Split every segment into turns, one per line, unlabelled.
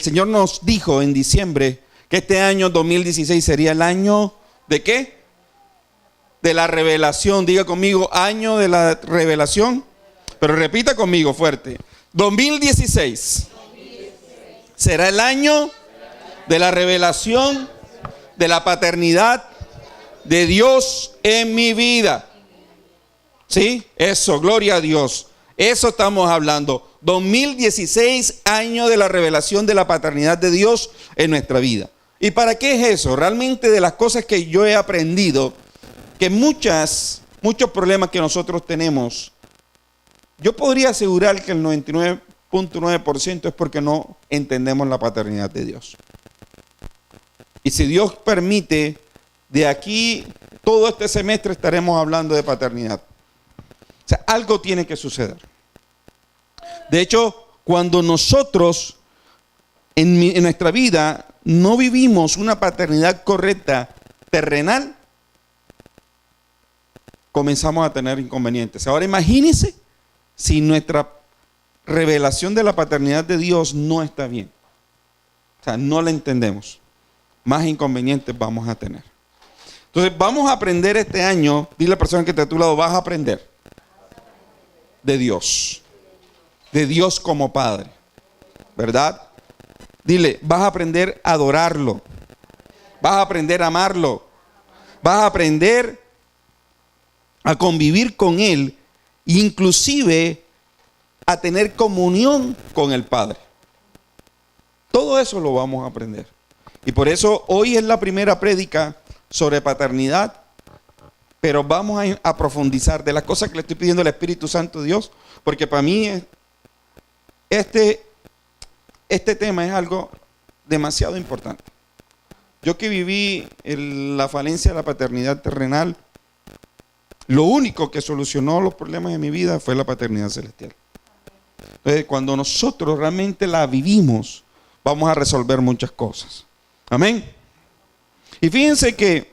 el Señor nos dijo en diciembre que este año 2016 sería el año ¿de qué? De la revelación. Diga conmigo, año de la revelación. Pero repita conmigo fuerte. 2016 será el año de la revelación de la paternidad de Dios en mi vida. ¿Sí? Eso, gloria a Dios. Eso estamos hablando. 2016, año de la revelación de la paternidad de Dios en nuestra vida. ¿Y para qué es eso? Realmente de las cosas que yo he aprendido, que muchos problemas que nosotros tenemos, yo podría asegurar que el 99.9% es porque no entendemos la paternidad de Dios. Y si Dios permite, de aquí todo este semestre estaremos hablando de paternidad. O sea, algo tiene que suceder. De hecho, cuando nosotros en nuestra vida no vivimos una paternidad correcta terrenal, comenzamos a tener inconvenientes. Ahora imagínense si nuestra revelación de la paternidad de Dios no está bien. O sea, no la entendemos. Más inconvenientes vamos a tener. Entonces vamos a aprender este año, dile a la persona que está a tu lado, vas a aprender de Dios como Padre, ¿verdad? Dile, vas a aprender a adorarlo, vas a aprender a amarlo, vas a aprender a convivir con Él, inclusive a tener comunión con el Padre. Todo eso lo vamos a aprender. Y por eso hoy es la primera prédica sobre paternidad, pero vamos a profundizar de las cosas que le estoy pidiendo al Espíritu Santo de Dios, porque para mí este tema es algo demasiado importante. Yo que viví la falencia de la paternidad terrenal, lo único que solucionó los problemas de mi vida fue la paternidad celestial. Entonces, cuando nosotros realmente la vivimos, vamos a resolver muchas cosas. Amén. Y fíjense que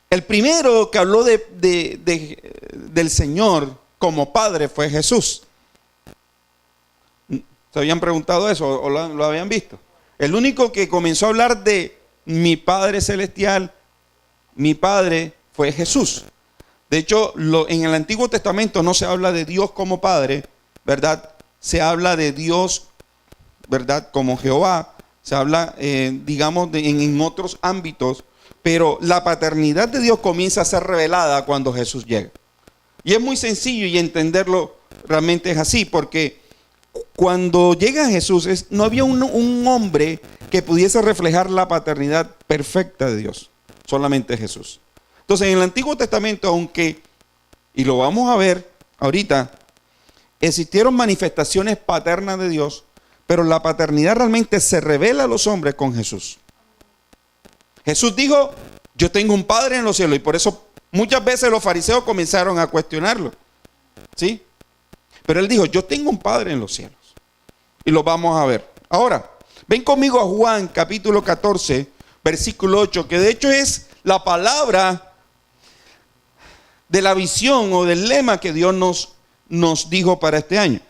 el primero que habló del Señor como Padre fue Jesús. ¿Se habían preguntado eso o lo habían visto? El único que comenzó a hablar de mi Padre Celestial, mi Padre, fue Jesús. De hecho, en el Antiguo Testamento no se habla de Dios como Padre, ¿verdad? Se habla de Dios, ¿verdad? Como Jehová. Se habla, digamos, en otros ámbitos, pero la paternidad de Dios comienza a ser revelada cuando Jesús llega. Y es muy sencillo y entenderlo realmente es así, porque cuando llega Jesús, no había un hombre que pudiese reflejar la paternidad perfecta de Dios, solamente Jesús. Entonces, en el Antiguo Testamento, aunque, y lo vamos a ver ahorita, existieron manifestaciones paternas de Dios, pero la paternidad realmente se revela a los hombres con Jesús. Jesús dijo, yo tengo un Padre en los cielos, y por eso muchas veces los fariseos comenzaron a cuestionarlo, ¿sí? Pero él dijo, yo tengo un Padre en los cielos. Y lo vamos a ver. Ahora, ven conmigo a Juan capítulo 14, versículo 8, que de hecho es la palabra de la visión o del lema que Dios nos dijo para este año.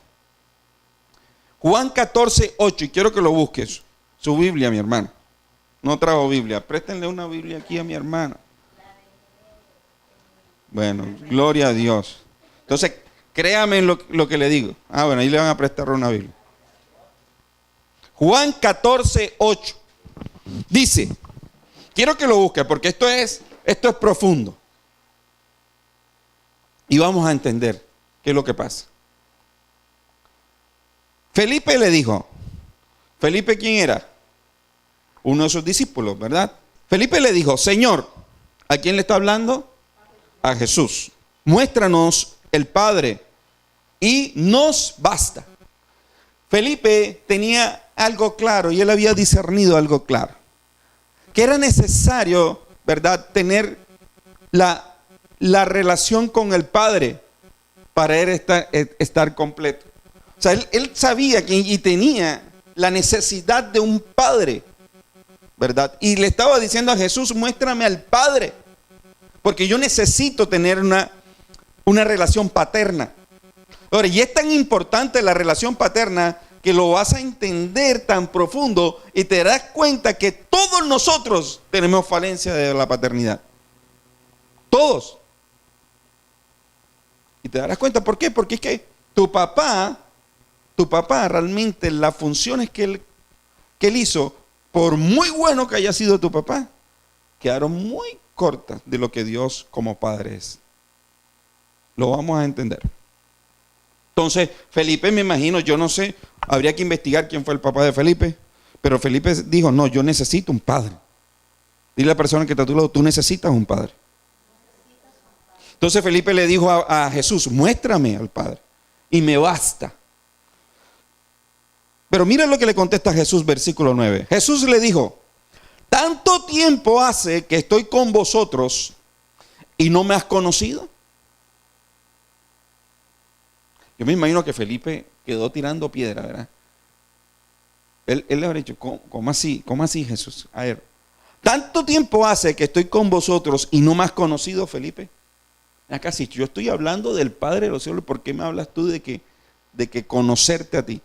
Juan 14, 8, y quiero que lo busques, su Biblia, mi hermano. No trajo Biblia, préstenle una Biblia aquí a mi hermano. Bueno, gloria a Dios. Entonces, créame en lo que le digo. Bueno, ahí le van a prestar una Biblia. Juan 14, 8. Dice, quiero que lo busque porque esto es profundo. Y vamos a entender qué es lo que pasa. Felipe le dijo, ¿Felipe quién era? Uno de sus discípulos, ¿verdad? Felipe le dijo, Señor, ¿a quién le está hablando? A Jesús. Muéstranos el Padre y nos basta. Felipe tenía algo claro y él había discernido algo claro. Que era necesario, ¿verdad?, tener la relación con el Padre para él estar completo. O sea, él sabía y tenía la necesidad de un Padre, ¿verdad? Y le estaba diciendo a Jesús, muéstrame al Padre, porque yo necesito tener una relación paterna. Ahora, y es tan importante la relación paterna que lo vas a entender tan profundo y te das cuenta que todos nosotros tenemos falencia de la paternidad. Todos. Y te darás cuenta, ¿por qué? Porque es que tu papá realmente las funciones que él hizo, por muy bueno que haya sido tu papá, quedaron muy cortas de lo que Dios como padre es. Lo vamos a entender. Entonces, Felipe, me imagino, yo no sé, habría que investigar quién fue el papá de Felipe, pero Felipe dijo, no, yo necesito un padre. Dile a la persona que está a tu lado, tú necesitas un padre. Entonces Felipe le dijo a Jesús, muéstrame al Padre y me basta. Pero mira lo que le contesta Jesús, versículo 9. Jesús le dijo, tanto tiempo hace que estoy con vosotros y no me has conocido. Yo me imagino que Felipe quedó tirando piedra, ¿verdad? Él le habría dicho, ¿cómo así? ¿Cómo así, Jesús? A ver, tanto tiempo hace que estoy con vosotros y no me has conocido, Felipe. Acá si yo estoy hablando del Padre de los cielos, ¿por qué me hablas tú de que conocerte a ti?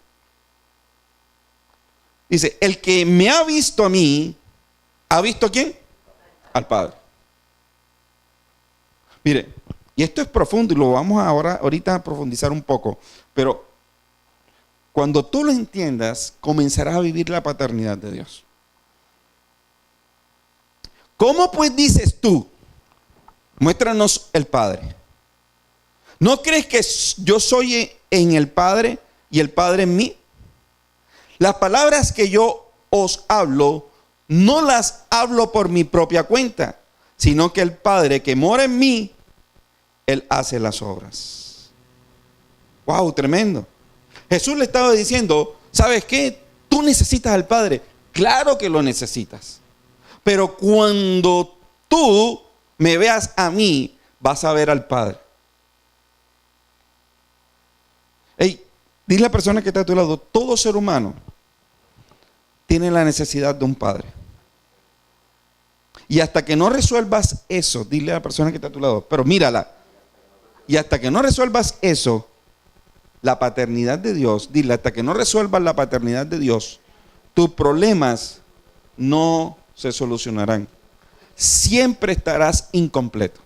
Dice, el que me ha visto a mí, ¿ha visto a quién? Al Padre. Mire, y esto es profundo y lo vamos ahorita a profundizar un poco, pero cuando tú lo entiendas, comenzarás a vivir la paternidad de Dios. ¿Cómo pues dices tú? Muéstranos el Padre. ¿No crees que yo soy en el Padre y el Padre en mí? Las palabras que yo os hablo, no las hablo por mi propia cuenta, sino que el Padre que mora en mí, Él hace las obras. ¡Wow! Tremendo. Jesús le estaba diciendo, ¿sabes qué? Tú necesitas al Padre. Claro que lo necesitas. Pero cuando tú me veas a mí, vas a ver al Padre. Hey, dile a la persona que está a tu lado, todo ser humano tiene la necesidad de un Padre. Y hasta que no resuelvas eso, dile a la persona que está a tu lado, pero mírala. Y hasta que no resuelvas eso, la paternidad de Dios, dile, hasta que no resuelvas la paternidad de Dios, tus problemas no se solucionarán. Siempre estarás incompleto.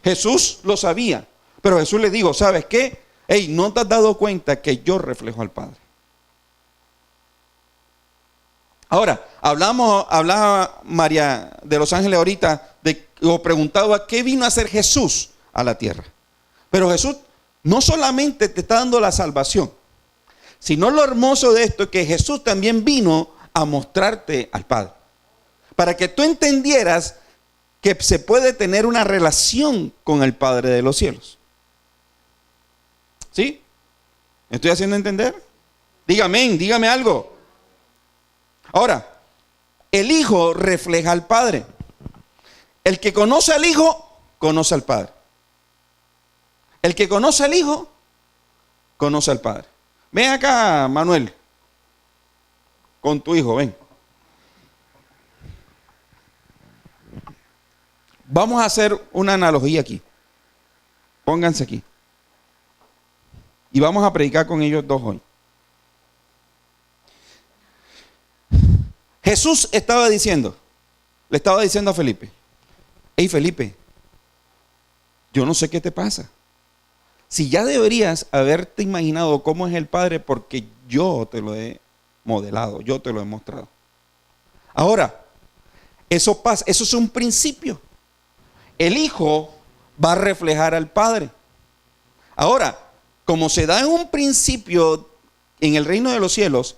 Jesús lo sabía, pero Jesús le dijo, ¿sabes qué? Hey, ¿no te has dado cuenta que yo reflejo al Padre? Ahora, hablaba María de los Ángeles ahorita, o preguntaba qué vino a hacer Jesús a la tierra. Pero Jesús no solamente te está dando la salvación, sino lo hermoso de esto es que Jesús también vino a mostrarte al Padre. Para que tú entendieras que se puede tener una relación con el Padre de los cielos. ¿Sí? ¿Me estoy haciendo entender? Dígame algo. Ahora, el Hijo refleja al Padre. El que conoce al Hijo, conoce al Padre. El que conoce al Hijo, conoce al Padre. Ven acá, Manuel, con tu hijo, ven. Vamos a hacer una analogía aquí. Pónganse aquí. Y vamos a predicar con ellos dos hoy. Jesús le estaba diciendo a Felipe, hey Felipe, yo no sé qué te pasa. Si ya deberías haberte imaginado cómo es el Padre, porque yo te lo he modelado, yo te lo he mostrado. Ahora, eso pasa, eso es un principio. El Hijo va a reflejar al Padre. Ahora, como se da en un principio en el reino de los cielos,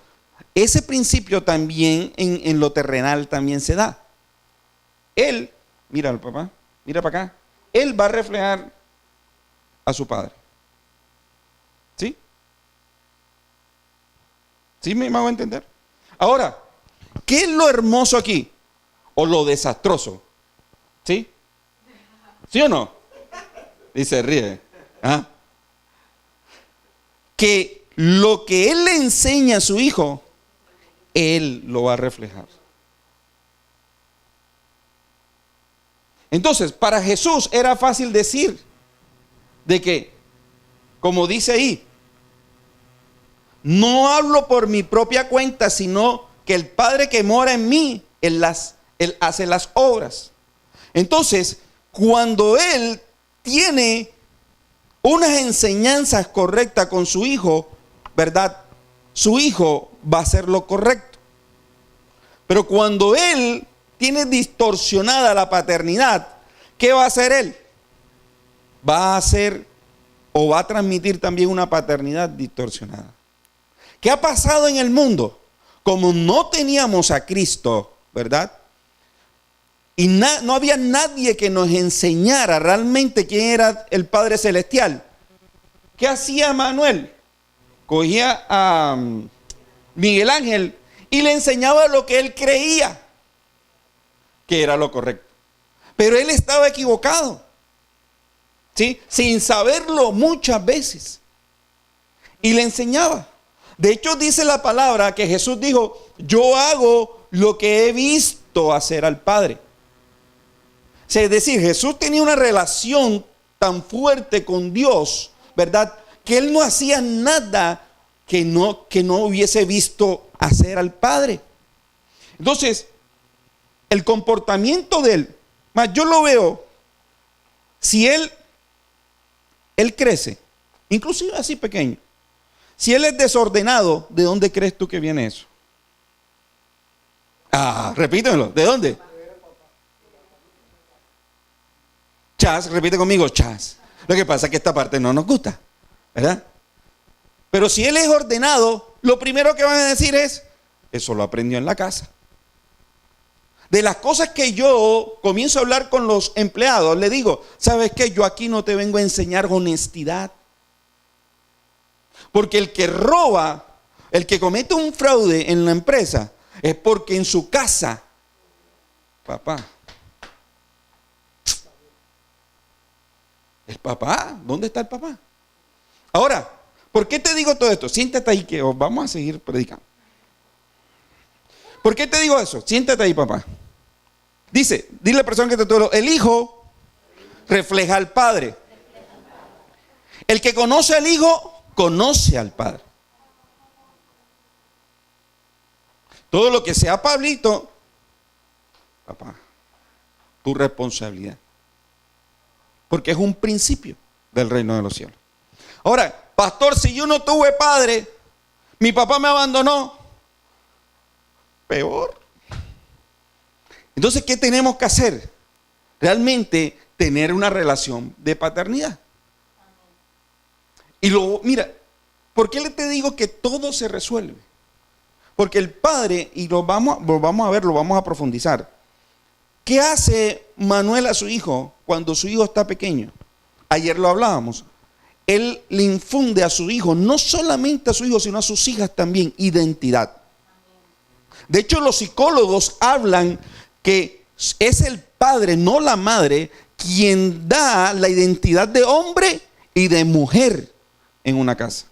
ese principio también en lo terrenal también se da. Él, mira al papá, mira para acá, él va a reflejar a su Padre. ¿Sí? ¿Sí me hago entender? Ahora, ¿qué es lo hermoso aquí? O lo desastroso. ¿Sí? ¿Sí o no? Y se ríe. ¿Ah? Que lo que él le enseña a su hijo, él lo va a reflejar. Entonces, para Jesús era fácil decir de que, como dice ahí, no hablo por mi propia cuenta, sino que el Padre que mora en mí, Él hace las obras. Entonces, cuando Él tiene unas enseñanzas correctas con su hijo, ¿verdad? Su hijo va a hacer lo correcto. Pero cuando Él tiene distorsionada la paternidad, ¿qué va a hacer Él? Va a hacer o va a transmitir también una paternidad distorsionada. ¿Qué ha pasado en el mundo? Como no teníamos a Cristo, ¿verdad? Y no había nadie que nos enseñara realmente quién era el Padre Celestial. ¿Qué hacía Manuel? Cogía a Miguel Ángel y le enseñaba lo que él creía que era lo correcto. Pero él estaba equivocado, ¿sí? Sin saberlo muchas veces. Y le enseñaba. De hecho, dice la palabra que Jesús dijo: yo hago lo que he visto hacer al Padre. O sea, es decir, Jesús tenía una relación tan fuerte con Dios, ¿verdad? Que él no hacía nada que no hubiese visto hacer al Padre. Entonces, el comportamiento de él, más yo lo veo, si él crece, inclusive así pequeño, si él es desordenado, ¿de dónde crees tú que viene eso? Repítemelo, ¿de dónde? Chas, repite conmigo, chas. Lo que pasa es que esta parte no nos gusta, ¿verdad? Pero si él es ordenado, lo primero que van a decir es: eso lo aprendió en la casa. De las cosas que yo comienzo a hablar con los empleados, le digo: ¿sabes qué? Yo aquí no te vengo a enseñar honestidad. Porque el que roba, el que comete un fraude en la empresa, es porque en su casa, papá, el papá, ¿dónde está el papá? Ahora, ¿por qué te digo todo esto? Siéntate ahí que vamos a seguir predicando. ¿Por qué te digo eso? Siéntate ahí, papá. Dile a la persona que te tuvo: el hijo refleja al padre. El que conoce al hijo, conoce al Padre. Todo lo que sea Pablito, papá, tu responsabilidad. Porque es un principio del reino de los cielos. Ahora, pastor, si yo no tuve padre, mi papá me abandonó, peor. Entonces, ¿qué tenemos que hacer? Realmente tener una relación de paternidad. Y luego, mira, ¿por qué te digo que todo se resuelve? Porque el padre, y lo vamos a ver, lo vamos a profundizar. ¿Qué hace Manuel a su hijo cuando su hijo está pequeño? Ayer lo hablábamos. Él le infunde a su hijo, no solamente a su hijo, sino a sus hijas también, identidad. De hecho, los psicólogos hablan que es el padre, no la madre, quien da la identidad de hombre y de mujer en una casa.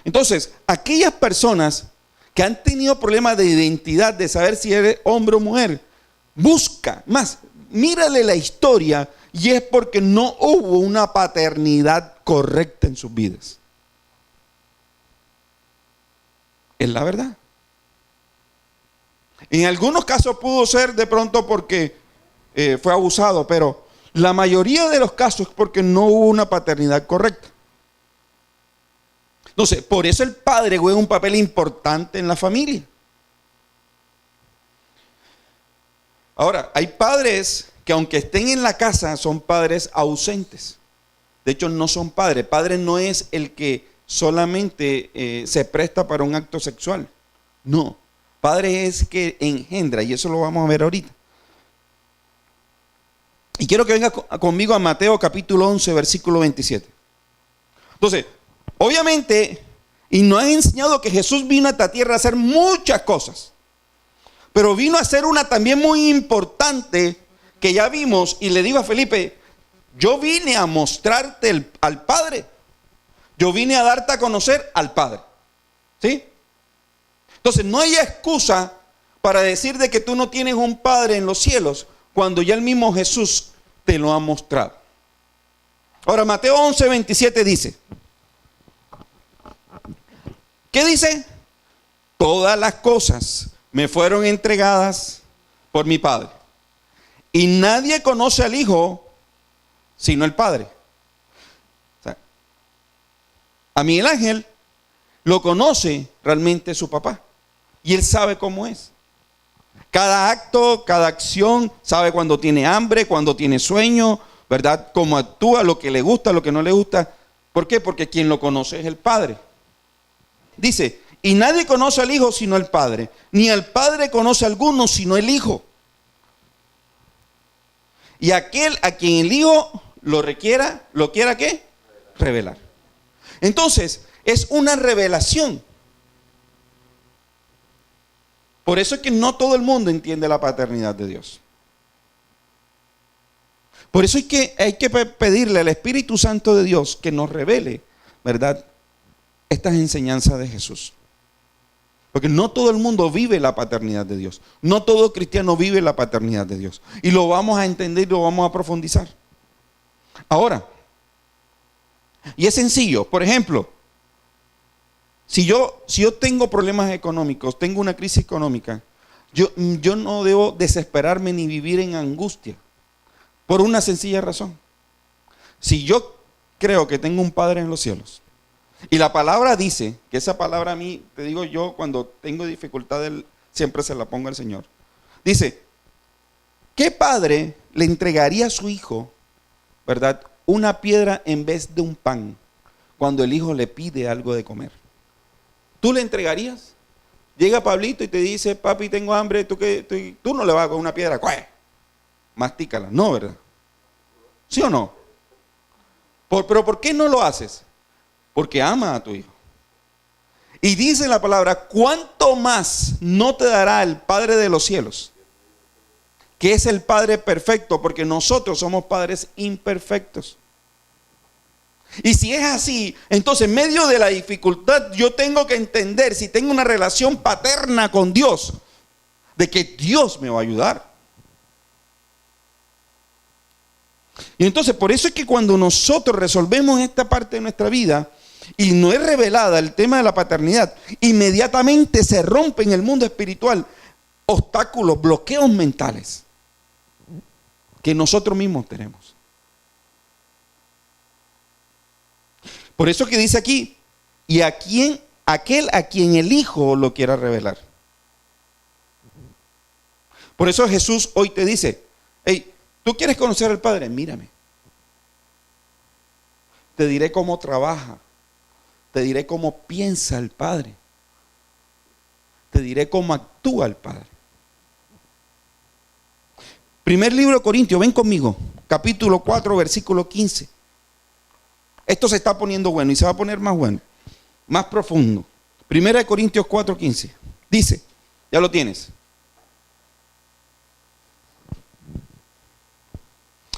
Entonces, aquellas personas que han tenido problemas de identidad, de saber si eres hombre o mujer, busca más, mírale la historia, y es porque no hubo una paternidad correcta en sus vidas. Es la verdad. En algunos casos pudo ser de pronto porque fue abusado, pero la mayoría de los casos es porque no hubo una paternidad correcta. Entonces, por eso el padre juega un papel importante en la familia. Ahora, hay padres que aunque estén en la casa, son padres ausentes. De hecho, no son padres. Padre no es el que solamente se presta para un acto sexual. No. Padre es que engendra, y eso lo vamos a ver ahorita. Y quiero que venga conmigo a Mateo capítulo 11, versículo 27. Entonces, obviamente, y nos han enseñado que Jesús vino a esta tierra a hacer muchas cosas, pero vino a hacer una también muy importante que ya vimos, y le digo a Felipe: yo vine a mostrarte al Padre, yo vine a darte a conocer al Padre, ¿sí? Entonces no hay excusa para decir de que tú no tienes un Padre en los cielos, cuando ya el mismo Jesús te lo ha mostrado. Ahora, Mateo 11, 27 dice: ¿Qué dice? Todas las cosas me fueron entregadas por mi Padre. Y nadie conoce al Hijo sino el Padre. O sea, a Miguel Ángel lo conoce realmente su papá. Y él sabe cómo es. Cada acto, cada acción, sabe cuando tiene hambre, cuando tiene sueño, ¿verdad? Cómo actúa, lo que le gusta, lo que no le gusta. ¿Por qué? Porque quien lo conoce es el Padre. Dice, y nadie conoce al Hijo sino el Padre, ni el Padre conoce a alguno sino el Hijo. Y aquel a quien el Hijo lo requiera, ¿lo quiera qué? Revelar. Entonces, es una revelación. Por eso es que no todo el mundo entiende la paternidad de Dios. Por eso es que hay que pedirle al Espíritu Santo de Dios que nos revele, ¿verdad?, estas enseñanzas de Jesús. Porque no todo el mundo vive la paternidad de Dios. No todo cristiano vive la paternidad de Dios. Y lo vamos a entender y lo vamos a profundizar. Ahora, y es sencillo. Por ejemplo, si yo tengo problemas económicos, tengo una crisis económica, yo no debo desesperarme ni vivir en angustia. Por una sencilla razón. Si yo creo que tengo un Padre en los cielos, y la palabra dice, que esa palabra a mí, te digo yo, cuando tengo dificultad, siempre se la pongo al Señor. Dice, ¿qué padre le entregaría a su hijo, verdad, una piedra en vez de un pan, cuando el hijo le pide algo de comer? ¿Tú le entregarías? Llega Pablito y te dice, papi, tengo hambre, tú no le vas a con una piedra, ¡cué! Mastícala, no, ¿verdad? ¿Sí o no? Pero ¿por qué no lo haces? Porque ama a tu hijo. Y dice la palabra, ¿cuánto más no te dará el Padre de los cielos? Que es el Padre perfecto, porque nosotros somos padres imperfectos. Y si es así, entonces en medio de la dificultad yo tengo que entender, si tengo una relación paterna con Dios, de que Dios me va a ayudar. Y entonces por eso es que cuando nosotros resolvemos esta parte de nuestra vida y no es revelada el tema de la paternidad, inmediatamente se rompe en el mundo espiritual obstáculos, bloqueos mentales que nosotros mismos tenemos. Por eso que dice aquí, y aquel a quien el Hijo lo quiera revelar. Por eso Jesús hoy te dice, hey, ¿tú quieres conocer al Padre? Mírame. Te diré cómo trabaja. Te diré cómo piensa el Padre. Te diré cómo actúa el Padre. Primer libro de Corintios, ven conmigo. Capítulo 4, versículo 15. Esto se está poniendo bueno y se va a poner más bueno, más profundo. Primera de Corintios 4, 15. Dice, ya lo tienes.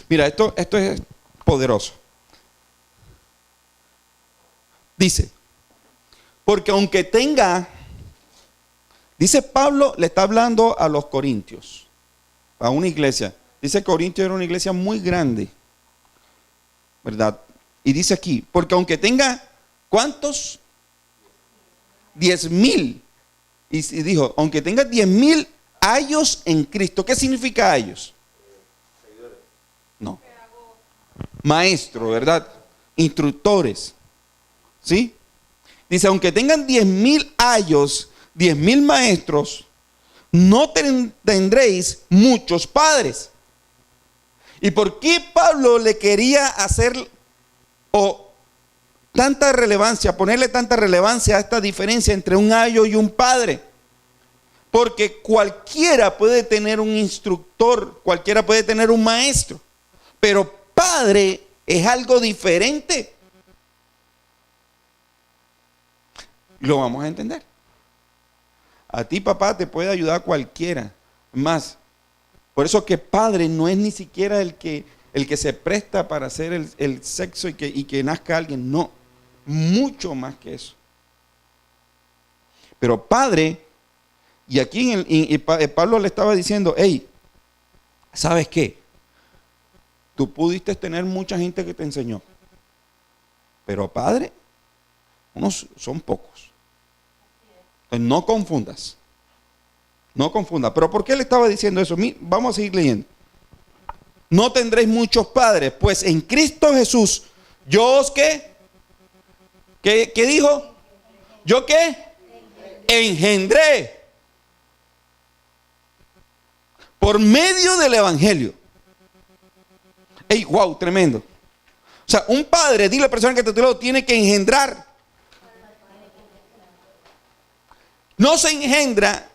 Mira, esto es poderoso. Dice, porque aunque tenga, dice Pablo, le está hablando a los corintios, a una iglesia. Dice que Corintio era una iglesia muy grande, ¿verdad? Y dice aquí, porque aunque tenga, ¿cuántos? 10,000. Y dijo, aunque tenga 10,000 años en Cristo. ¿Qué significa años? No. Maestro, ¿verdad? Instructores. ¿Sí? Dice, aunque tengan 10,000 años, 10,000 maestros, no tendréis muchos padres. ¿Y por qué Pablo le quería hacer tanta relevancia, ponerle tanta relevancia a esta diferencia entre un ayo y un padre? Porque cualquiera puede tener un instructor, cualquiera puede tener un maestro, pero padre es algo diferente. Lo vamos a entender. A ti, papá, te puede ayudar cualquiera. Más, por eso que padre no es ni siquiera el que se presta para hacer el sexo y que nazca alguien. No, mucho más que eso. Pero padre, y aquí Pablo le estaba diciendo, hey, ¿sabes qué? Tú pudiste tener mucha gente que te enseñó. Pero padre, unos son pocos. Entonces, no confundas. No confundas. ¿Pero por qué le estaba diciendo eso? Vamos a seguir leyendo. No tendréis muchos padres, pues en Cristo Jesús, yo os ¿qué? ¿Qué dijo? ¿Yo qué? Engendré. Por medio del Evangelio. ¡Ey, wow! Tremendo. O sea, un padre, dile a la persona que te lado, tiene que engendrar. No se engendra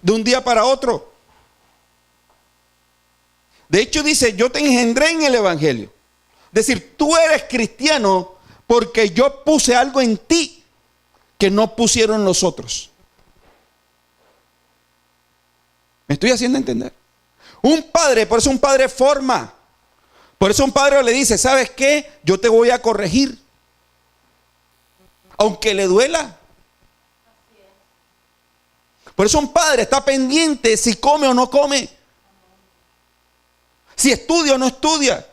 de un día para otro. De hecho dice, yo te engendré en el Evangelio. Es decir, tú eres cristiano porque yo puse algo en ti que no pusieron los otros. ¿Me estoy haciendo entender? Un padre, por eso un padre forma. Por eso un padre le dice, ¿sabes qué? Yo te voy a corregir. Aunque le duela. Por eso un padre está pendiente si come o no come. Si estudia o no estudia.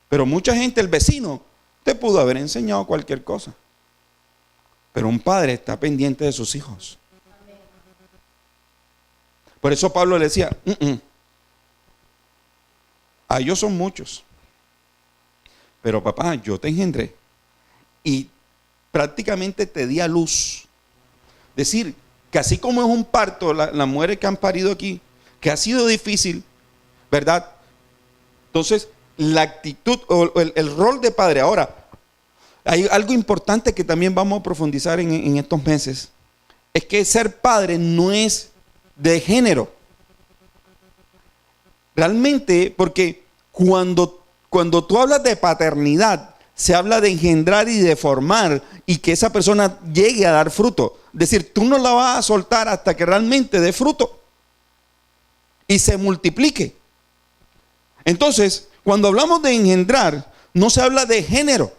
Pero mucha gente, el vecino, te pudo haber enseñado cualquier cosa. Pero un padre está pendiente de sus hijos. Por eso Pablo le decía, a ellos son muchos. Pero papá, yo te engendré. Y prácticamente te di a luz. Decir, que así como es un parto, las mujeres que han parido aquí, que ha sido difícil, ¿verdad? Entonces, la actitud o el rol de padre. Ahora, hay algo importante que también vamos a profundizar en estos meses. Es que ser padre no es de género. Realmente, porque cuando tú hablas de paternidad, se habla de engendrar y de formar y que esa persona llegue a dar fruto. Es decir, tú no la vas a soltar hasta que realmente dé fruto y se multiplique. Entonces, cuando hablamos de engendrar, no se habla de género.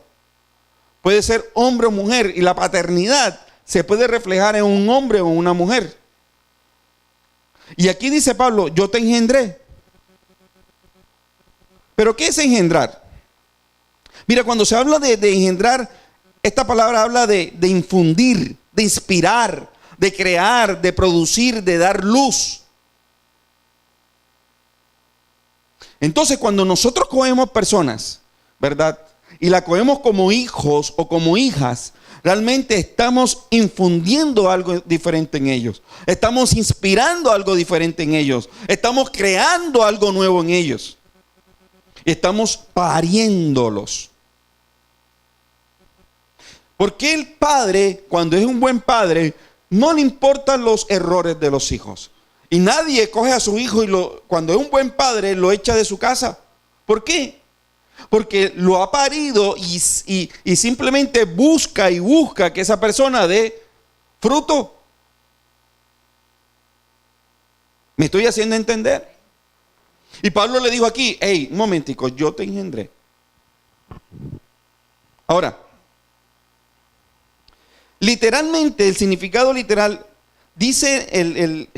Puede ser hombre o mujer y la paternidad se puede reflejar en un hombre o una mujer. Y aquí dice Pablo, yo te engendré. ¿Pero qué es engendrar? Mira, cuando se habla de engendrar, esta palabra habla de infundir, de inspirar, de crear, de producir, de dar luz. Entonces, cuando nosotros cogemos personas, ¿verdad? Y la cogemos como hijos o como hijas, realmente estamos infundiendo algo diferente en ellos. Estamos inspirando algo diferente en ellos. Estamos creando algo nuevo en ellos. Estamos pariéndolos. Porque el padre, cuando es un buen padre, no le importan los errores de los hijos. Y nadie coge a su hijo y cuando es un buen padre lo echa de su casa. ¿Por qué? Porque lo ha parido y simplemente busca que esa persona dé fruto. ¿Me estoy haciendo entender? Y Pablo le dijo aquí, hey, un momentico, yo te engendré. Ahora, literalmente, el significado literal, dice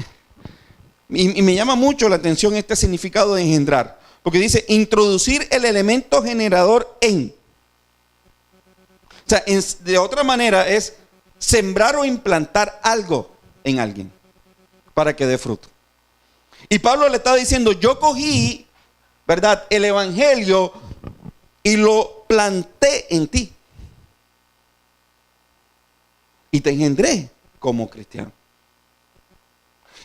y me llama mucho la atención este significado de engendrar. Porque dice, introducir el elemento generador en. O sea, de otra manera es sembrar o implantar algo en alguien para que dé fruto. Y Pablo le está diciendo, yo cogí, ¿verdad?, el evangelio y lo planté en ti. Y te engendré como cristiano.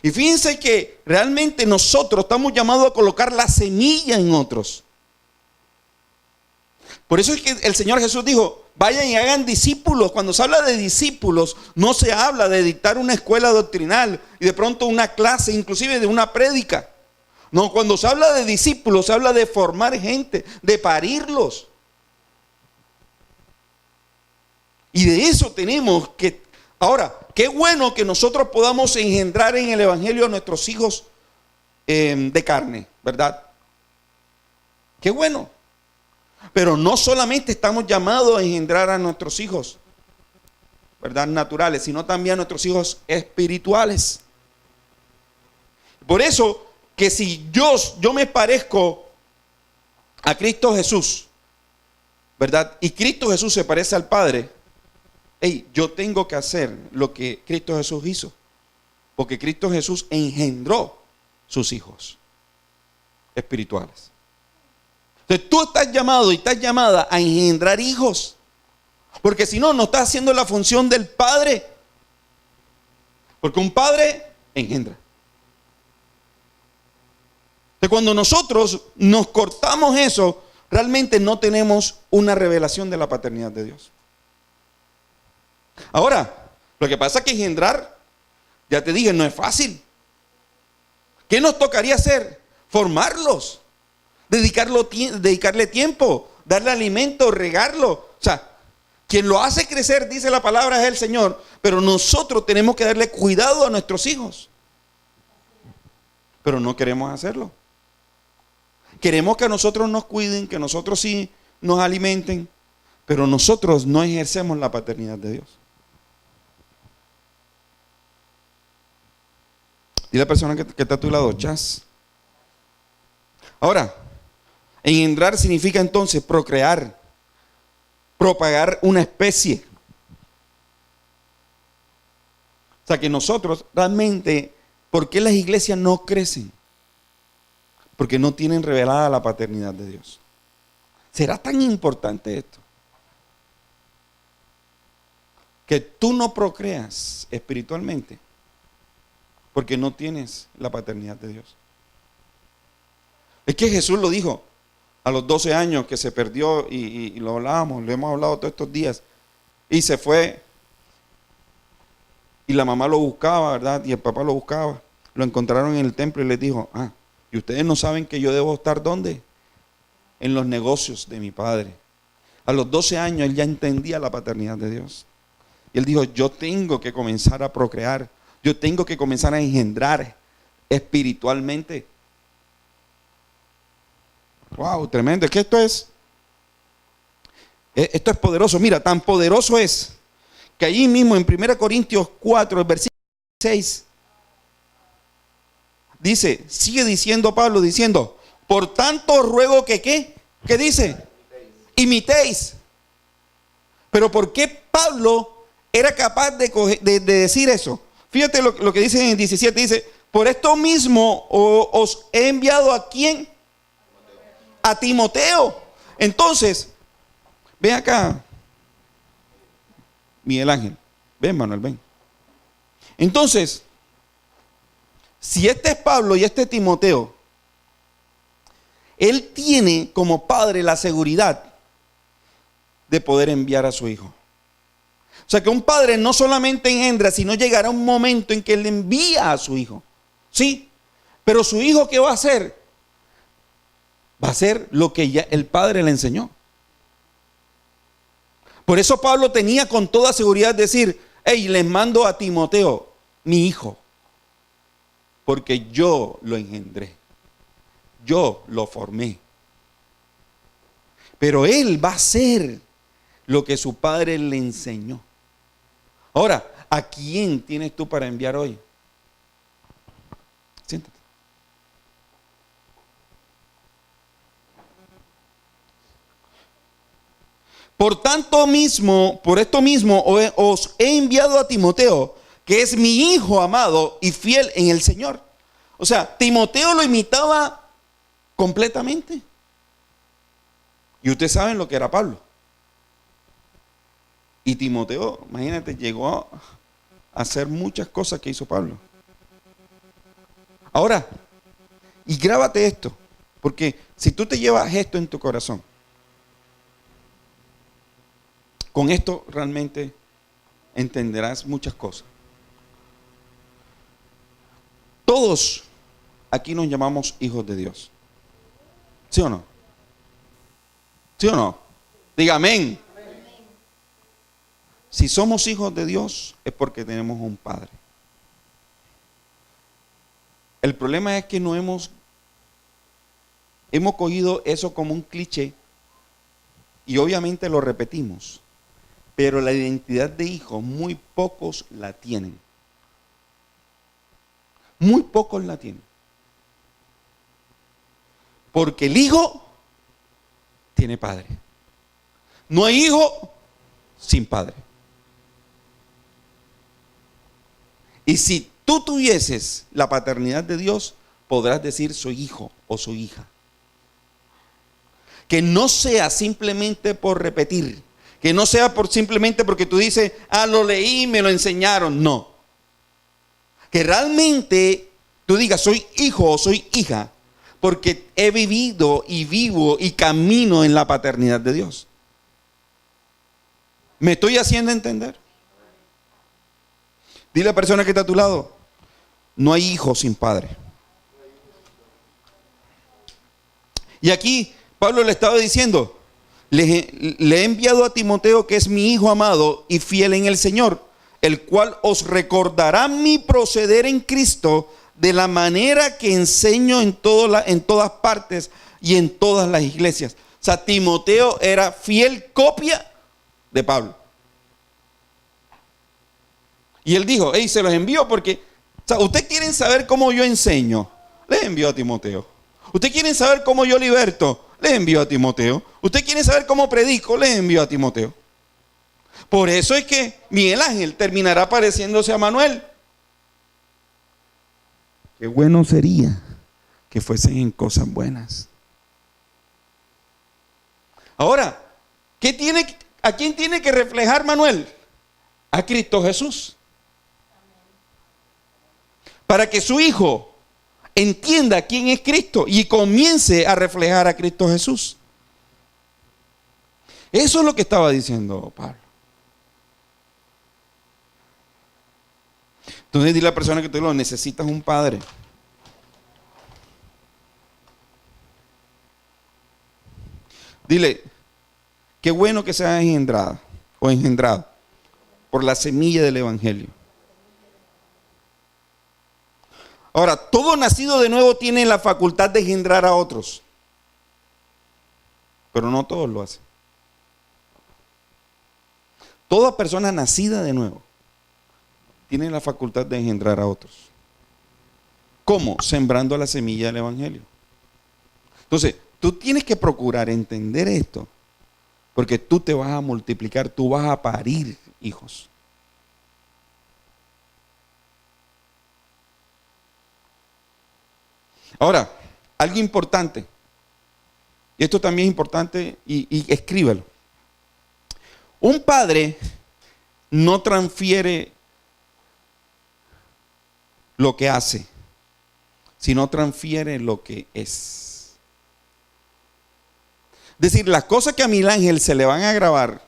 Y fíjense que realmente nosotros estamos llamados a colocar la semilla en otros. Por eso es que el Señor Jesús dijo, vayan y hagan discípulos. Cuando se habla de discípulos, no se habla de dictar una escuela doctrinal y de pronto una clase, inclusive de una prédica. No, cuando se habla de discípulos, se habla de formar gente, de parirlos. Y de eso tenemos que... Ahora, qué bueno que nosotros podamos engendrar en el evangelio a nuestros hijos de carne, ¿verdad? Qué bueno. Pero no solamente estamos llamados a engendrar a nuestros hijos, ¿verdad?, naturales, sino también a nuestros hijos espirituales. Por eso que si yo me parezco a Cristo Jesús, ¿verdad?, y Cristo Jesús se parece al Padre, Hey, yo tengo que hacer lo que Cristo Jesús hizo. Porque Cristo Jesús engendró sus hijos espirituales. Entonces tú estás llamado y estás llamada a engendrar hijos. Porque si no, no estás haciendo la función del padre. Porque un padre engendra. Entonces cuando nosotros nos cortamos eso, realmente no tenemos una revelación de la paternidad de Dios. Ahora, lo que pasa es que engendrar, ya te dije, no es fácil. ¿Qué nos tocaría hacer? Formarlos, dedicarle tiempo, darle alimento, regarlo. O sea, quien lo hace crecer, dice la palabra, es el Señor. Pero nosotros tenemos que darle cuidado a nuestros hijos. Pero no queremos hacerlo. Queremos que a nosotros nos cuiden, que nosotros sí nos alimenten, pero nosotros no ejercemos la paternidad de Dios. Dile a la persona que está a tu lado, chas. Ahora, engendrar significa entonces procrear, propagar una especie. O sea que nosotros realmente, ¿por qué las iglesias no crecen? Porque no tienen revelada la paternidad de Dios. ¿Será tan importante esto? Que tú no procreas espiritualmente porque no tienes la paternidad de Dios. Es que Jesús lo dijo a los 12 años que se perdió y lo hablábamos, lo hemos hablado todos estos días, y se fue y la mamá lo buscaba, ¿verdad? Y el papá lo buscaba, lo encontraron en el templo y les dijo, ¿y ustedes no saben que yo debo estar dónde? En los negocios de mi padre. A los 12 años él ya entendía la paternidad de Dios. Y él dijo, yo tengo que comenzar a procrear, yo tengo que comenzar a engendrar espiritualmente. Wow, tremendo. Es que esto es poderoso. Mira, tan poderoso es que allí mismo en 1 Corintios 4, el versículo 6, dice, sigue diciendo Pablo, diciendo, por tanto ruego que ¿qué? ¿Qué dice? Imitéis. Pero ¿por qué Pablo era capaz de decir eso? Fíjate lo que dice en el 17, dice, por esto mismo os he enviado ¿a quién? A Timoteo. Entonces, ven acá, Miguel Ángel, ven Manuel, ven. Entonces, si este es Pablo y este es Timoteo, él tiene como padre la seguridad de poder enviar a su hijo. O sea que un padre no solamente engendra, sino llegará un momento en que él envía a su hijo. Sí, pero su hijo ¿qué va a hacer? Va a hacer lo que ya el padre le enseñó. Por eso Pablo tenía con toda seguridad decir, hey, les mando a Timoteo, mi hijo, porque yo lo engendré, yo lo formé. Pero él va a hacer lo que su padre le enseñó. Ahora, ¿a quién tienes tú para enviar hoy? Siéntate. Por esto mismo os he enviado a Timoteo, que es mi hijo amado y fiel en el Señor. O sea, Timoteo lo imitaba completamente. Y ustedes saben lo que era Pablo. Y Timoteo, imagínate, llegó a hacer muchas cosas que hizo Pablo. Ahora, y grábate esto, porque si tú te llevas esto en tu corazón, con esto realmente entenderás muchas cosas. Todos aquí nos llamamos hijos de Dios. ¿Sí o no? ¿Sí o no? Diga amén. Si somos hijos de Dios es porque tenemos un Padre. El problema es que no hemos cogido eso como un cliché y obviamente lo repetimos. Pero la identidad de hijo muy pocos la tienen. Muy pocos la tienen. Porque el hijo tiene padre. No hay hijo sin padre. Y si tú tuvieses la paternidad de Dios, podrás decir soy hijo o soy hija. Que no sea simplemente por repetir, que no sea simplemente porque tú dices, lo leí, me lo enseñaron. No. Que realmente tú digas soy hijo o soy hija, porque he vivido y vivo y camino en la paternidad de Dios. ¿Me estoy haciendo entender? Dile a la persona que está a tu lado, no hay hijo sin padre. Y aquí Pablo le estaba diciendo, le he enviado a Timoteo, que es mi hijo amado y fiel en el Señor, el cual os recordará mi proceder en Cristo de la manera que enseño en todas partes y en todas las iglesias. O sea, Timoteo era fiel copia de Pablo. Y él dijo, se los envío porque, ¿ustedes quieren saber cómo yo enseño? Les envío a Timoteo. ¿Ustedes quieren saber cómo yo liberto? Les envío a Timoteo. ¿Ustedes quieren saber cómo predico? Les envío a Timoteo. Por eso es que Miguel Ángel terminará pareciéndose a Manuel. Qué bueno sería que fuesen en cosas buenas. Ahora, ¿a quién tiene que reflejar Manuel? A Cristo Jesús. Para que su hijo entienda quién es Cristo y comience a reflejar a Cristo Jesús. Eso es lo que estaba diciendo Pablo. Entonces dile a la persona que tú lo necesitas un padre. Dile, qué bueno que seas engendrada o engendrado por la semilla del Evangelio. Ahora, todo nacido de nuevo tiene la facultad de engendrar a otros, pero no todos lo hacen. Toda persona nacida de nuevo tiene la facultad de engendrar a otros. ¿Cómo? Sembrando la semilla del Evangelio. Entonces, tú tienes que procurar entender esto, porque tú te vas a multiplicar, tú vas a parir hijos. Ahora, algo importante, y esto también es importante, y escríbelo. Un padre no transfiere lo que hace, sino transfiere lo que es. Es decir, las cosas que a Miguel Ángel se le van a grabar,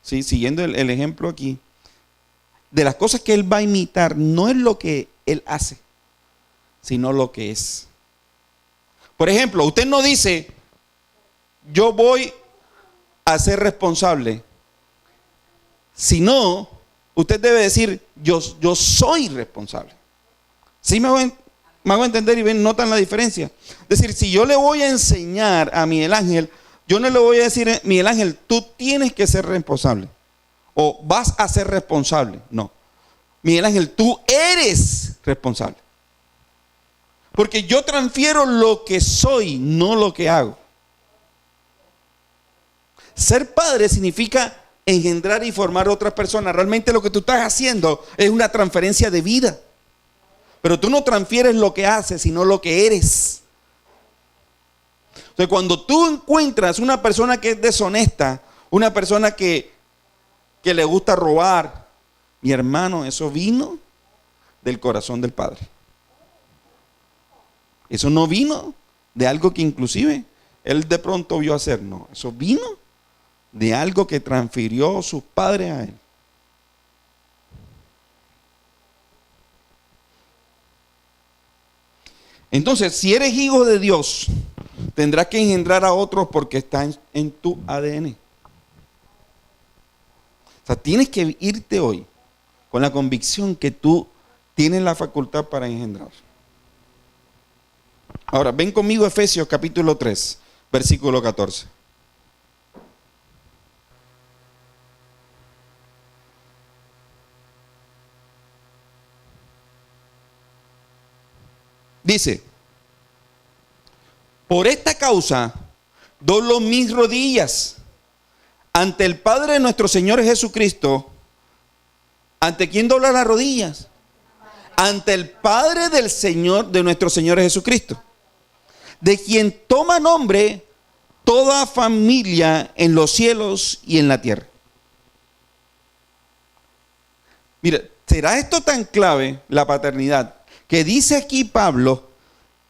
¿sí? Siguiendo el ejemplo aquí, de las cosas que él va a imitar, no es lo que él hace, sino lo que es. Por ejemplo, usted no dice, yo voy a ser responsable, sino usted debe decir, yo soy responsable. ¿Sí me hago entender y ven, notan la diferencia? Es decir, si yo le voy a enseñar a Miguel Ángel, yo no le voy a decir, Miguel Ángel, tú tienes que ser responsable, o vas a ser responsable. No, Miguel Ángel, tú eres responsable. Porque yo transfiero lo que soy, no lo que hago. Ser padre significa engendrar y formar a otras personas. Realmente lo que tú estás haciendo es una transferencia de vida. Pero tú no transfieres lo que haces, sino lo que eres. Entonces, cuando tú encuentras una persona que es deshonesta, una persona que le gusta robar, mi hermano, eso vino del corazón del Padre. Eso no vino de algo que inclusive él de pronto vio hacer. No, eso vino de algo que transfirió sus padres a él. Entonces, si eres hijo de Dios, tendrás que engendrar a otros porque está en tu ADN. O sea, tienes que irte hoy con la convicción que tú tienes la facultad para engendrar. Ahora, ven conmigo a Efesios capítulo 3, versículo 14. Dice, por esta causa doblo mis rodillas ante el Padre de nuestro Señor Jesucristo. ¿Ante quién dobla las rodillas? ante el Padre del Señor, de nuestro Señor Jesucristo, de quien toma nombre toda familia en los cielos y en la tierra. Mira, ¿será esto tan clave, la paternidad, que dice aquí Pablo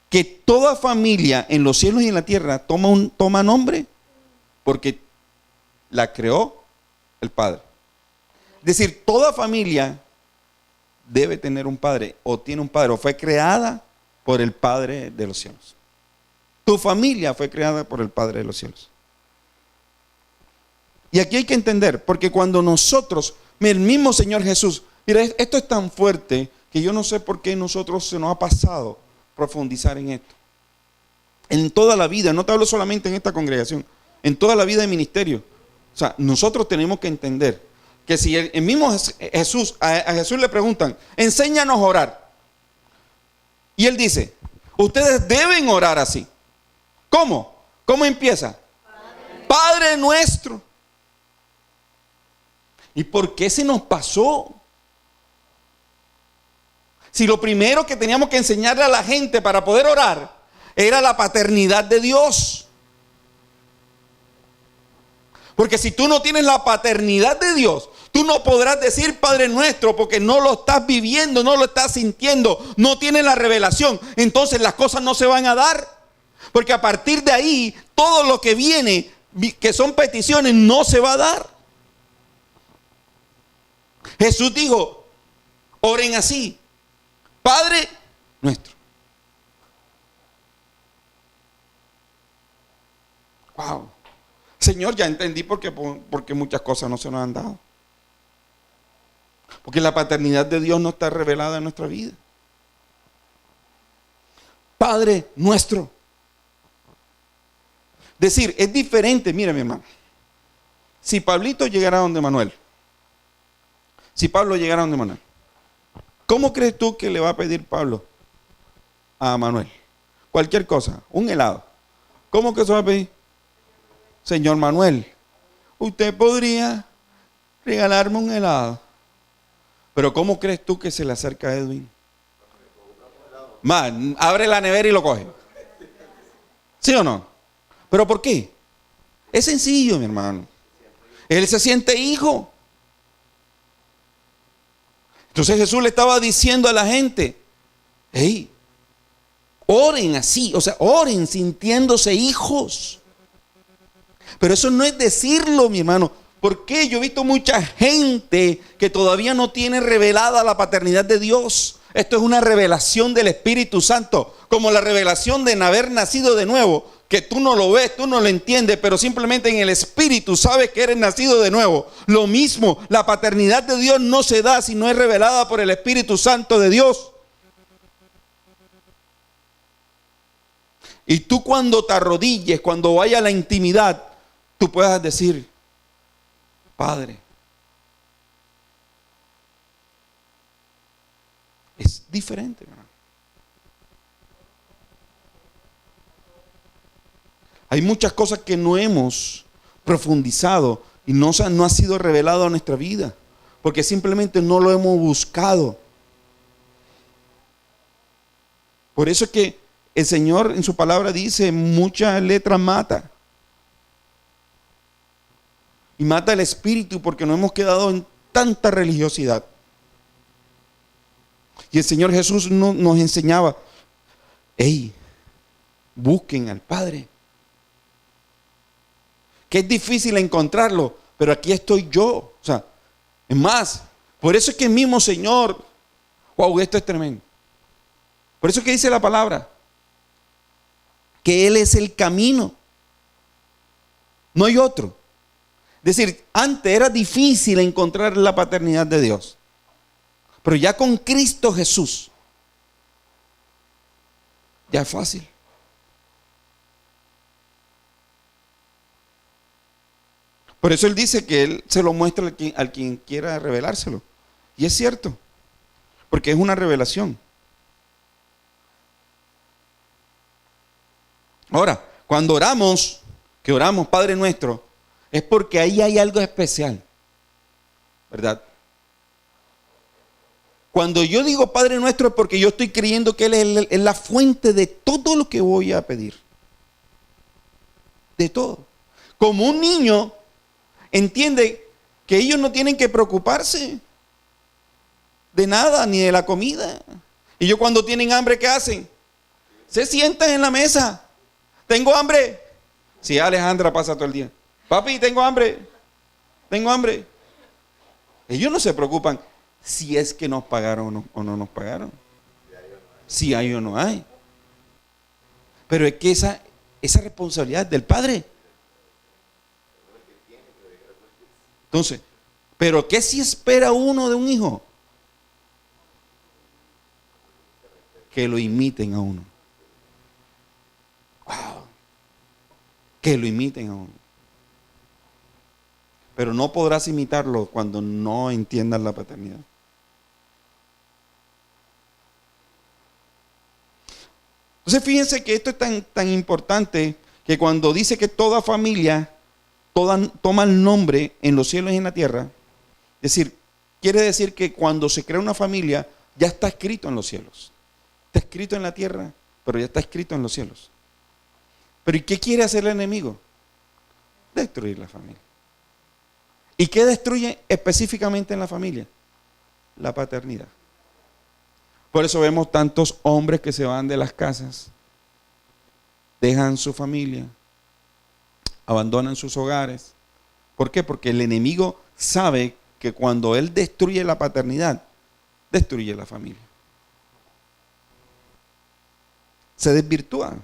que toda familia en los cielos y en la tierra toma nombre? Porque la creó el Padre. Es decir, toda familia debe tener un padre, o tiene un padre, o fue creada por el Padre de los cielos. Tu familia fue creada por el Padre de los cielos. Y aquí hay que entender, porque cuando nosotros, el mismo Señor Jesús, mira, esto es tan fuerte que yo no sé por qué nosotros se nos ha pasado profundizar en esto. En toda la vida, no te hablo solamente en esta congregación, en toda la vida de ministerio. O sea, nosotros tenemos que entender que si el mismo Jesús, a Jesús le preguntan, enséñanos a orar. Y él dice, ustedes deben orar así. ¿Cómo? ¿Cómo empieza? Padre nuestro. ¿Y por qué se nos pasó? Si lo primero que teníamos que enseñarle a la gente para poder orar era la paternidad de Dios. Porque si tú no tienes la paternidad de Dios, tú no podrás decir Padre nuestro porque no lo estás viviendo, no lo estás sintiendo, no tienes la revelación. Entonces las cosas no se van a dar. Porque a partir de ahí, todo lo que viene, que son peticiones, no se va a dar. Jesús dijo, oren así, Padre nuestro. Wow. Señor, ya entendí porque muchas cosas no se nos han dado. Porque la paternidad de Dios no está revelada en nuestra vida. Padre nuestro. Decir, es diferente, mira mi hermano. Si Pablito llegara donde Manuel, si Pablo llegara donde Manuel, ¿cómo crees tú que le va a pedir Pablo a Manuel? Cualquier cosa, un helado. ¿Cómo que se va a pedir? Señor Manuel, usted podría regalarme un helado. Pero ¿cómo crees tú que se le acerca a Edwin? Man, abre la nevera y lo coge. ¿Sí o no? ¿Pero por qué? Es sencillo, mi hermano. Él se siente hijo. Entonces Jesús le estaba diciendo a la gente, hey, oren así, o sea, oren sintiéndose hijos. Pero eso no es decirlo, mi hermano. ¿Por qué? Yo he visto mucha gente que todavía no tiene revelada la paternidad de Dios. Esto es una revelación del Espíritu Santo, como la revelación de haber nacido de nuevo, que tú no lo ves, tú no lo entiendes, pero simplemente en el Espíritu sabes que eres nacido de nuevo. Lo mismo, la paternidad de Dios no se da si no es revelada por el Espíritu Santo de Dios. Y tú cuando te arrodilles, cuando vaya a la intimidad, tú puedas decir, Padre. Es diferente, hermano. Hay muchas cosas que no hemos profundizado y no ha sido revelado a nuestra vida, porque simplemente no lo hemos buscado. Por eso es que el Señor en su palabra dice, mucha letra mata. Y mata el espíritu porque nos hemos quedado en tanta religiosidad. Y el Señor Jesús nos enseñaba, hey, busquen al Padre. Que es difícil encontrarlo, pero aquí estoy yo. O sea, es más, por eso es que el mismo Señor, wow, esto es tremendo. Por eso es que dice la palabra, que Él es el camino. No hay otro. Es decir, antes era difícil encontrar la paternidad de Dios. Pero ya con Cristo Jesús, ya es fácil. Por eso Él dice que Él se lo muestra al quien quiera revelárselo. Y es cierto, porque es una revelación. Ahora, cuando oramos, que oramos Padre nuestro, es porque ahí hay algo especial, ¿verdad? Cuando yo digo Padre nuestro es porque yo estoy creyendo que Él es la fuente de todo lo que voy a pedir. De todo. Como un niño entiende que ellos no tienen que preocuparse de nada, ni de la comida. Y ellos cuando tienen hambre, ¿qué hacen? Se sientan en la mesa. ¿Tengo hambre? Sí, Alejandra pasa todo el día. Papi, tengo hambre. Tengo hambre. Ellos no se preocupan si es que nos pagaron o no nos pagaron. Si hay o no hay. Pero es que esa responsabilidad es del padre. Entonces, ¿pero qué si espera uno de un hijo? Que lo imiten a uno. Wow. Que lo imiten a uno. Pero no podrás imitarlo cuando no entiendas la paternidad. Entonces fíjense que esto es tan importante que cuando dice que toda familia toma el nombre en los cielos y en la tierra, es decir, quiere decir que cuando se crea una familia ya está escrito en los cielos. Está escrito en la tierra, pero ya está escrito en los cielos. Pero ¿y qué quiere hacer el enemigo? Destruir la familia. ¿Y qué destruye específicamente en la familia? La paternidad. Por eso vemos tantos hombres que se van de las casas, dejan su familia, abandonan sus hogares. ¿Por qué? Porque el enemigo sabe que cuando él destruye la paternidad, destruye la familia. Se desvirtúa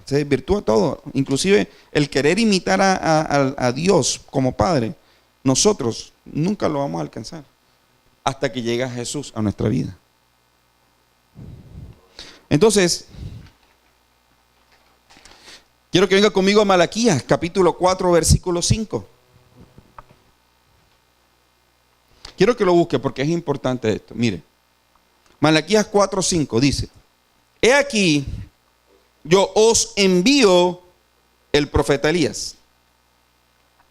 todo. Inclusive el querer imitar a Dios como Padre, nosotros nunca lo vamos a alcanzar hasta que llega Jesús a nuestra vida. Entonces, quiero que venga conmigo a Malaquías, capítulo 4, versículo 5. Quiero que lo busque porque es importante esto. Mire, Malaquías 4, 5 dice: He aquí, yo os envío el profeta Elías,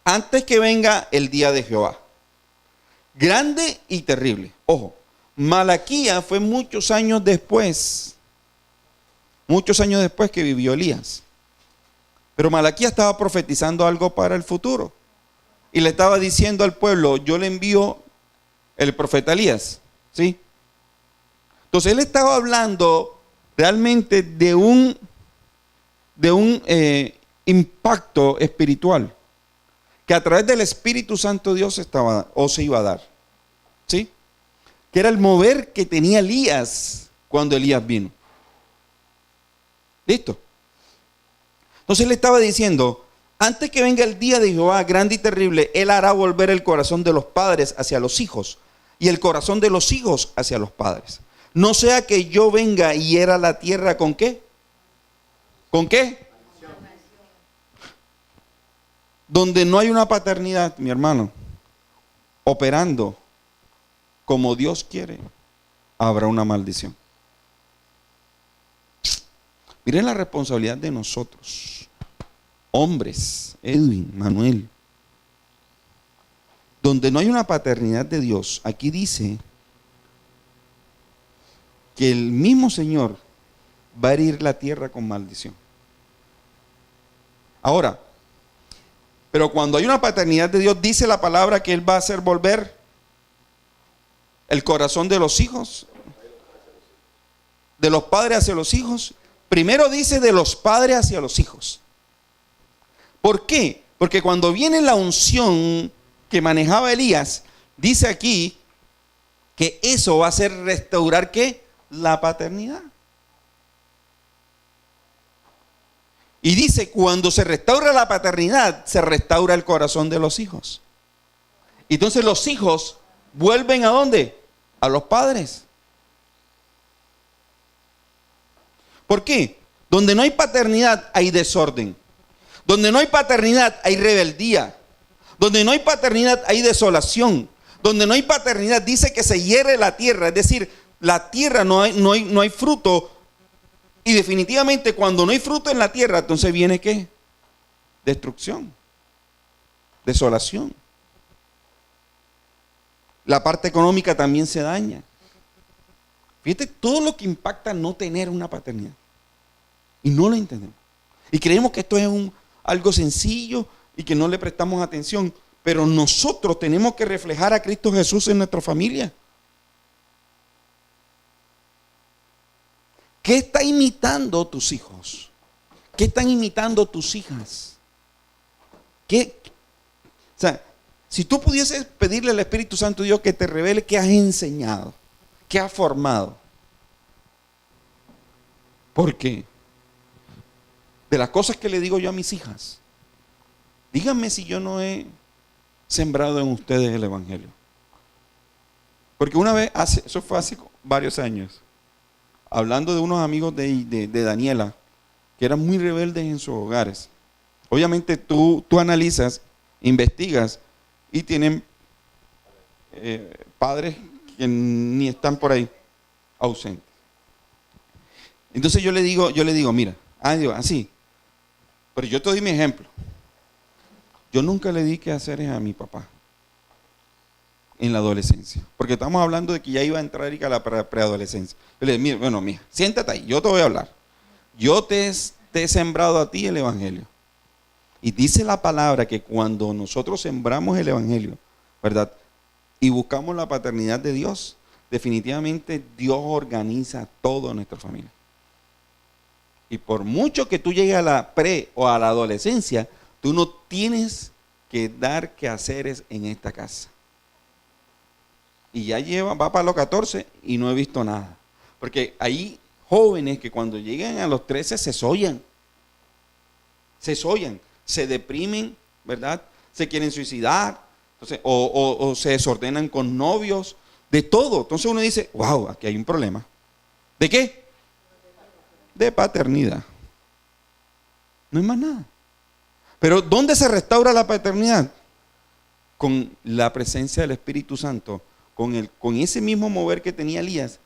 antes que venga el día de Jehová, grande y terrible. Ojo, Malaquías fue muchos años después que vivió Elías. Pero Malaquías estaba profetizando algo para el futuro. Y le estaba diciendo al pueblo: yo le envío el profeta Elías. ¿Sí? Entonces él estaba hablando realmente de un impacto espiritual que a través del Espíritu Santo Dios se iba a dar. ¿Sí? Que era el mover que tenía Elías cuando Elías vino. ¿Listo? Entonces le estaba diciendo: antes que venga el día de Jehová grande y terrible, Él hará volver el corazón de los padres hacia los hijos y el corazón de los hijos hacia los padres. No sea que yo venga y hiera la tierra ¿con qué? ¿Con qué? Donde no hay una paternidad, mi hermano, operando como Dios quiere, habrá una maldición. Miren la responsabilidad de nosotros, hombres, Edwin, Manuel. Donde no hay una paternidad de Dios, aquí dice que el mismo Señor va a herir la tierra con maldición. Ahora, pero cuando hay una paternidad de Dios, dice la palabra que Él va a hacer volver el corazón de los hijos, de los padres hacia los hijos. Primero dice de los padres hacia los hijos. ¿Por qué? Porque cuando viene la unción que manejaba Elías, dice aquí que eso va a hacer restaurar ¿qué? La paternidad. Y dice, cuando se restaura la paternidad, se restaura el corazón de los hijos. Entonces los hijos vuelven ¿a dónde? A los padres. ¿Por qué? Donde no hay paternidad hay desorden. Donde no hay paternidad hay rebeldía. Donde no hay paternidad hay desolación. Donde no hay paternidad dice que se hiere la tierra. Es decir, la tierra no hay fruto. Y definitivamente cuando no hay fruto en la tierra, entonces viene ¿qué? Destrucción. Desolación. La parte económica también se daña. Fíjate todo lo que impacta no tener una paternidad. Y no lo entendemos. Y creemos que esto es algo sencillo y que no le prestamos atención. Pero nosotros tenemos que reflejar a Cristo Jesús en nuestra familia. ¿Qué está imitando tus hijos? ¿Qué están imitando tus hijas? O sea, si tú pudieses pedirle al Espíritu Santo de Dios que te revele qué has enseñado, qué has formado. Porque de las cosas que le digo yo a mis hijas, díganme si yo no he sembrado en ustedes el Evangelio. Porque una vez, eso fue hace varios años, hablando de unos amigos de Daniela, que eran muy rebeldes en sus hogares. Obviamente tú analizas, investigas y tienen padres que ni están por ahí, ausentes. Entonces yo le digo, mira, Dios, así. Pero yo te doy mi ejemplo. Yo nunca le di quehaceres a mi papá en la adolescencia. Porque estamos hablando de que ya iba a entrar a la preadolescencia. Yo le dije, mira, bueno, mija, siéntate ahí, yo te voy a hablar. Yo te he sembrado a ti el Evangelio. Y dice la palabra que cuando nosotros sembramos el Evangelio, ¿verdad? Y buscamos la paternidad de Dios, definitivamente Dios organiza todo nuestra familia. Y por mucho que tú llegues a la o a la adolescencia, tú no tienes que dar quehaceres en esta casa. Y ya va para los 14 y no he visto nada. Porque hay jóvenes que cuando llegan a los 13 se sollan, se deprimen, ¿verdad? Se quieren suicidar, entonces, o se desordenan con novios, de todo. Entonces uno dice, wow, aquí hay un problema. ¿De qué? De paternidad. No hay más nada. Pero ¿dónde se restaura la paternidad? Con la presencia del Espíritu Santo, con ese mismo mover que tenía Elías,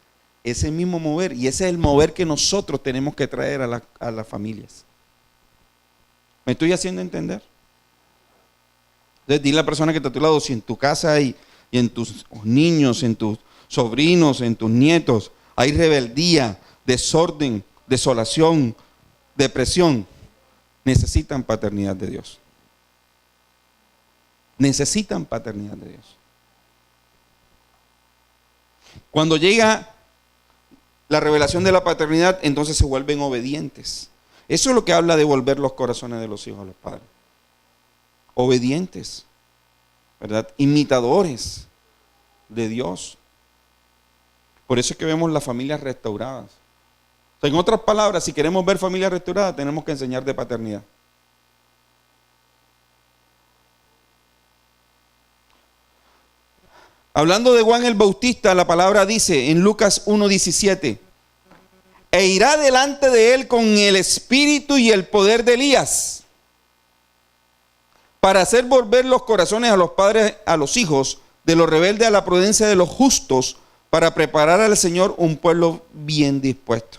ese mismo mover, y ese es el mover que nosotros tenemos que traer a las familias. ¿Me estoy haciendo entender? Entonces dile a la persona que está a tu lado, si en tu casa y en tus niños, en tus sobrinos, en tus nietos, hay rebeldía, desorden, desolación, depresión, necesitan paternidad de Dios. Necesitan paternidad de Dios. Cuando llega la revelación de la paternidad, entonces se vuelven obedientes. Eso es lo que habla de volver los corazones de los hijos a los padres. Obedientes, ¿verdad? Imitadores de Dios. Por eso es que vemos las familias restauradas. O sea, en otras palabras, si queremos ver familias restauradas, tenemos que enseñar de paternidad. Hablando de Juan el Bautista, la palabra dice en Lucas 1:17, e irá delante de él con el espíritu y el poder de Elías, para hacer volver los corazones a los padres a los hijos, de los rebeldes a la prudencia de los justos, para preparar al Señor un pueblo bien dispuesto.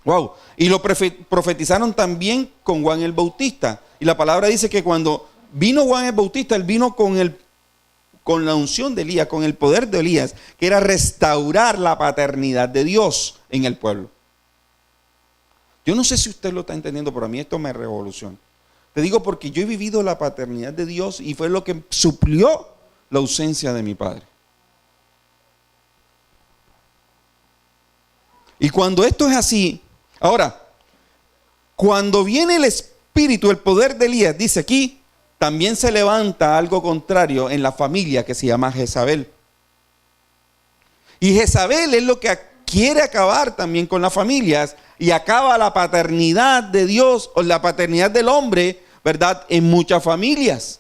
Wow. Y lo profetizaron también con Juan el Bautista. Y la palabra dice que cuando vino Juan el Bautista, él vino con la unción de Elías, con el poder de Elías, que era restaurar la paternidad de Dios en el pueblo. Yo no sé si usted lo está entendiendo, pero a mí esto me revoluciona. Te digo porque yo he vivido la paternidad de Dios y fue lo que suplió la ausencia de mi padre. Y cuando esto es así, ahora, cuando viene el espíritu, el poder de Elías, dice aquí, también se levanta algo contrario en la familia que se llama Jezabel. Y Jezabel es lo que quiere acabar también con las familias y acaba la paternidad de Dios o la paternidad del hombre, ¿verdad? En muchas familias.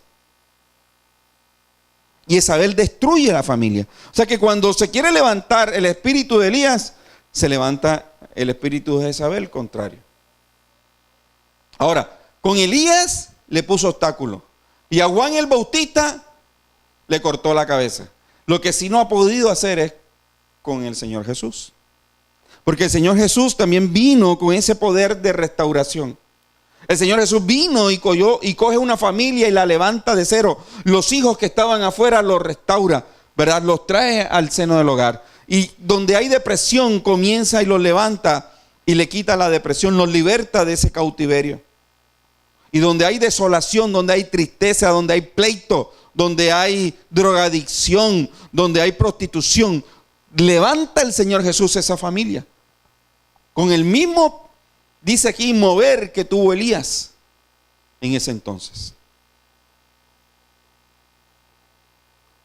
Y Jezabel destruye la familia. O sea que cuando se quiere levantar el espíritu de Elías, se levanta el espíritu de Jezabel contrario. Ahora, con Elías le puso obstáculo. Y a Juan el Bautista le cortó la cabeza. Lo que sí no ha podido hacer es con el Señor Jesús. Porque el Señor Jesús también vino con ese poder de restauración. El Señor Jesús vino y coge una familia y la levanta de cero. Los hijos que estaban afuera los restaura, ¿verdad? Los trae al seno del hogar. Y donde hay depresión, comienza y los levanta y le quita la depresión, los liberta de ese cautiverio. Y donde hay desolación, donde hay tristeza, donde hay pleito, donde hay drogadicción, donde hay prostitución, levanta el Señor Jesús esa familia. Con el mismo, dice aquí, mover que tuvo Elías en ese entonces.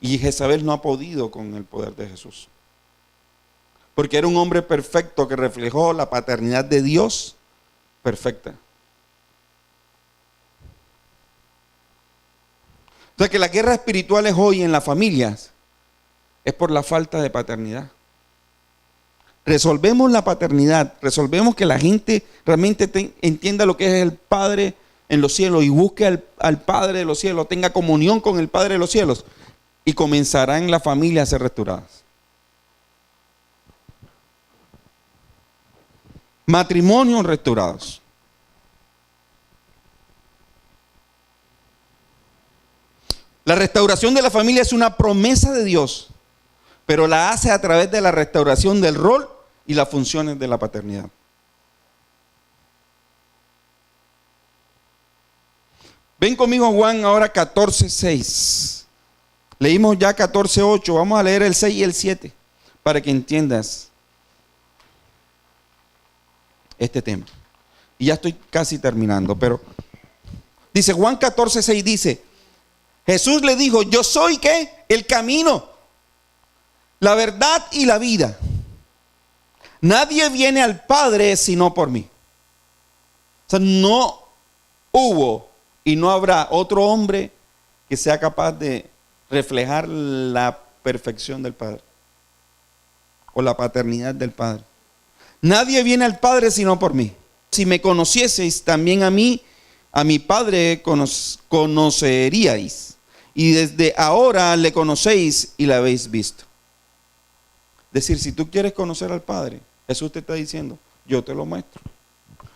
Y Jezabel no ha podido con el poder de Jesús. Porque era un hombre perfecto que reflejó la paternidad de Dios perfecta. O sea que las guerras espirituales hoy en las familias es por la falta de paternidad. Resolvemos la paternidad, resolvemos que la gente realmente entienda lo que es el Padre en los cielos y busque al Padre de los cielos, tenga comunión con el Padre de los cielos, y comenzarán las familias a ser restauradas. Matrimonios restaurados. La restauración de la familia es una promesa de Dios, pero la hace a través de la restauración del rol y las funciones de la paternidad. Ven conmigo a Juan ahora 14:6. Leímos ya 14:8. Vamos a leer el 6 y el 7 para que entiendas este tema. Y ya estoy casi terminando, pero dice Juan 14:6, dice: Jesús le dijo, yo soy ¿qué? El camino, la verdad y la vida. Nadie viene al Padre sino por mí. O sea, no hubo y no habrá otro hombre que sea capaz de reflejar la perfección del Padre o la paternidad del Padre. Nadie viene al Padre sino por mí. Si me conocieseis, también a mí, a mi Padre conoceríais. Y desde ahora le conocéis y la habéis visto. Es decir, si tú quieres conocer al Padre, Jesús te está diciendo, yo te lo muestro.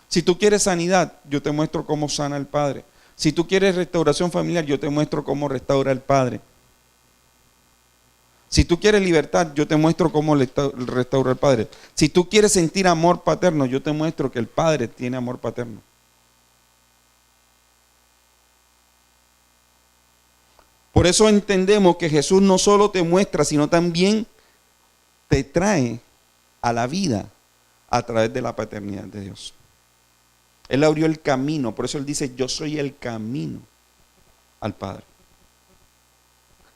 Si tú quieres sanidad, yo te muestro cómo sana el Padre. Si tú quieres restauración familiar, yo te muestro cómo restaura el Padre. Si tú quieres libertad, yo te muestro cómo restaura el Padre. Si tú quieres sentir amor paterno, yo te muestro que el Padre tiene amor paterno. Por eso entendemos que Jesús no solo te muestra, sino también te trae a la vida a través de la paternidad de Dios. Él abrió el camino, por eso Él dice, yo soy el camino al Padre.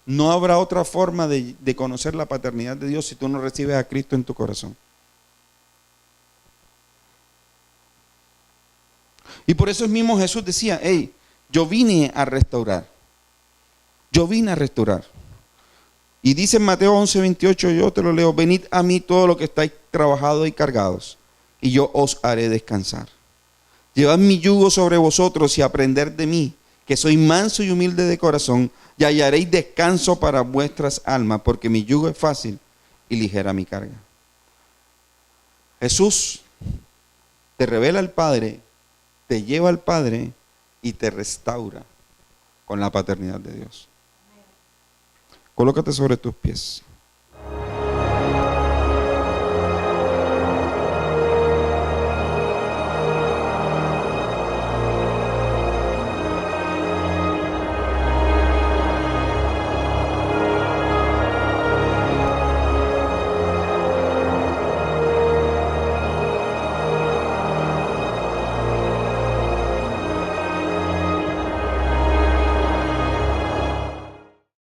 No habrá otra forma de conocer la paternidad de Dios si tú no recibes a Cristo en tu corazón. Y por eso mismo Jesús decía, hey, yo vine a restaurar. Yo vine a restaurar. Y dice en Mateo 11:28, yo te lo leo, venid a mí todos los que estáis trabajados y cargados, y yo os haré descansar. Llevad mi yugo sobre vosotros y aprended de mí, que soy manso y humilde de corazón, y hallaréis descanso para vuestras almas, porque mi yugo es fácil y ligera mi carga. Jesús te revela al Padre, te lleva al Padre y te restaura con la paternidad de Dios. Colócate sobre tus pies.